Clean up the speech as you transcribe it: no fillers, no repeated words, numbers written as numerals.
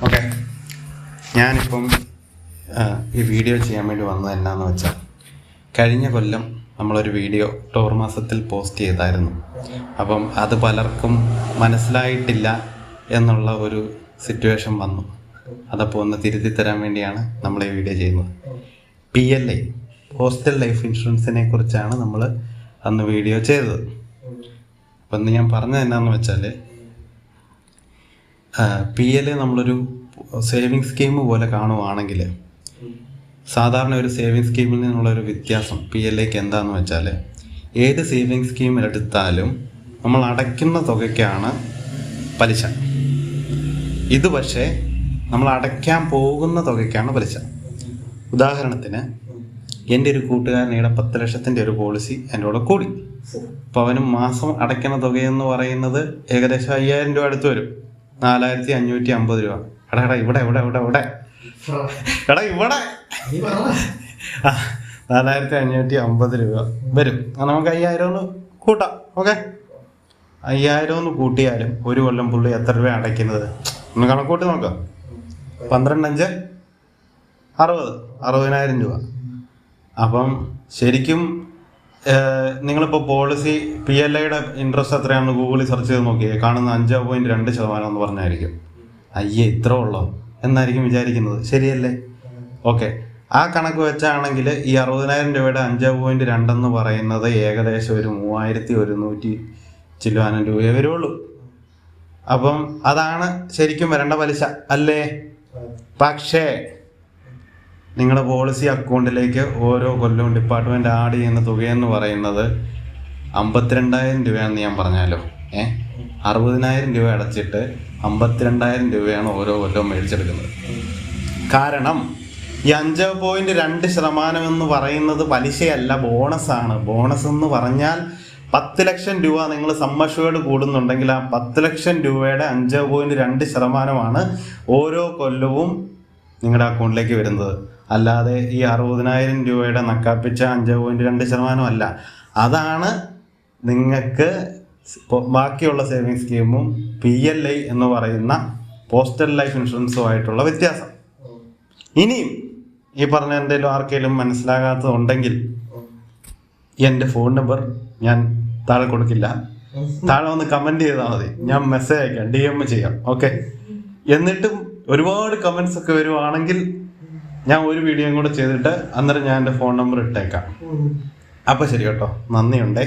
Okay, ഞാനിപ്പം ഈ video ചെയ്യാൻ വേണ്ടി വന്നത് എന്നാന്ന് വെച്ചാൽ, കഴിഞ്ഞ കൊല്ലം നമ്മളൊരു വീഡിയോ ഒക്ടോബർ മാസത്തിൽ പോസ്റ്റ് ചെയ്തായിരുന്നു. അപ്പം അത് പലർക്കും മനസ്സിലായിട്ടില്ല എന്നുള്ള ഒരു സിറ്റുവേഷൻ വന്നു. അതപ്പോൾ ഒന്ന് തിരുത്തി തരാൻ വേണ്ടിയാണ് നമ്മൾ ഈ വീഡിയോ ചെയ്യുന്നത്. PLI, പോസ്റ്റൽ ലൈഫ് ഇൻഷുറൻസിനെ കുറിച്ചാണ് നമ്മൾ അന്ന് വീഡിയോ ചെയ്തത്. അപ്പം ഇന്ന് ഞാൻ പറഞ്ഞത് എന്നാന്ന് വെച്ചാൽ, PLI നമ്മളൊരു സേവിങ് സ്കീം പോലെ കാണുവാണെങ്കിൽ, സാധാരണ ഒരു സേവിങ് സ്കീമിൽ നിന്നുള്ളൊരു വ്യത്യാസം PLIക്ക് എന്താണെന്ന് വെച്ചാൽ, ഏത് സേവിങ് സ്കീമിലെടുത്താലും നമ്മൾ അടയ്ക്കുന്ന തുകയ്ക്കാണ് പലിശ. ഇത് പക്ഷേ നമ്മൾ അടയ്ക്കാൻ പോകുന്ന തുകയ്ക്കാണ് പലിശ. ഉദാഹരണത്തിന്, എൻ്റെ ഒരു കൂട്ടുകാരനയുടെ 10 ലക്ഷത്തിൻ്റെ ഒരു പോളിസി എൻ്റെ കൂടെ കൂടി. അപ്പോൾ അവന് മാസം അടയ്ക്കുന്ന തുകയെന്ന് പറയുന്നത് ഏകദേശം 5000 രൂപ അടുത്ത് വരും. 4550 രൂപ. എടാ ഇവിടെ 4550 രൂപ വരും. നമുക്ക് 5000 ഒന്ന് കൂട്ടാം. ഓക്കെ, 5000 ഒന്ന് കൂട്ടിയാലും ഒരു കൊല്ലം പുള്ളി എത്ര രൂപ അടയ്ക്കുന്നത് ഒന്ന് കണക്കൂട്ടി നോക്കാം. 12×5 60,000 രൂപ. അപ്പം ശരിക്കും നിങ്ങളിപ്പോൾ പോളിസി PLIയുടെ ഇൻട്രസ്റ്റ് എത്രയാണെന്ന് ഗൂഗിളിൽ സെർച്ച് ചെയ്ത് നോക്കിയേ, കാണുന്ന 5.2% എന്ന് പറഞ്ഞായിരിക്കും. അയ്യേ, ഇത്ര ഉള്ളോ എന്നായിരിക്കും വിചാരിക്കുന്നത്. ശരിയല്ലേ? ഓക്കെ, ആ കണക്ക് വെച്ചാണെങ്കിൽ ഈ 60,000 രൂപയുടെ 5.2 എന്ന് പറയുന്നത് ഏകദേശം ഒരു 3100 ചില്ലുവാനും രൂപയെ വരുള്ളൂ. അപ്പം അതാണ് ശരിക്കും വരേണ്ട പലിശ അല്ലേ? പക്ഷേ നിങ്ങളുടെ പോളിസി അക്കൗണ്ടിലേക്ക് ഓരോ കൊല്ലവും ഡിപ്പാർട്ട്മെൻറ്റ് ആഡ് ചെയ്യുന്ന തുകയെന്ന് പറയുന്നത് 52,000 രൂപയാണെന്ന് ഞാൻ പറഞ്ഞാലോ. 60,000 രൂപ അടച്ചിട്ട് 52,000 രൂപയാണ് ഓരോ കൊല്ലവും മേടിച്ചെടുക്കുന്നത്. കാരണം ഈ 5.2% എന്ന് പറയുന്നത് പലിശയല്ല, ബോണസാണ്. ബോണസ് എന്ന് പറഞ്ഞാൽ 10 ലക്ഷം രൂപ നിങ്ങൾ സം അഷ്വേർഡ് കൂടുന്നുണ്ടെങ്കിൽ ആ 10 ലക്ഷം രൂപയുടെ 5.2% ഓരോ കൊല്ലവും നിങ്ങളുടെ അക്കൗണ്ടിലേക്ക് വരുന്നത്. അല്ലാതെ ഈ 60,000 രൂപയുടെ നക്കാപ്പിച്ച 5.2% അല്ല. അതാണ് നിങ്ങൾക്ക് ബാക്കിയുള്ള സേവിങ് സ്കീമും PLI എന്ന് പറയുന്ന പോസ്റ്റൽ ലൈഫ് ഇൻഷുറൻസുമായിട്ടുള്ള വ്യത്യാസം. ഇനിയും ഈ പറഞ്ഞ എന്തെങ്കിലും ആർക്കെങ്കിലും മനസ്സിലാകാത്തതുണ്ടെങ്കിൽ എൻ്റെ ഫോൺ നമ്പർ ഞാൻ താഴെ കൊടുക്കില്ല. താഴെ ഒന്ന് കമൻറ്റ് ചെയ്താൽ മതി, ഞാൻ മെസ്സേജ് അയക്കാം, DM ചെയ്യാം. ഓക്കെ, എന്നിട്ടും ഒരുപാട് കമൻസ് ഒക്കെ വരുവാണെങ്കിൽ ഞാൻ ഒരു വീഡിയോയും കൂടെ ചെയ്തിട്ട് അന്നേരം ഞാൻ എൻ്റെ ഫോൺ നമ്പർ ഇട്ടേക്കാം. അപ്പോൾ ശരി കേട്ടോ, നന്ദിയുണ്ടേ.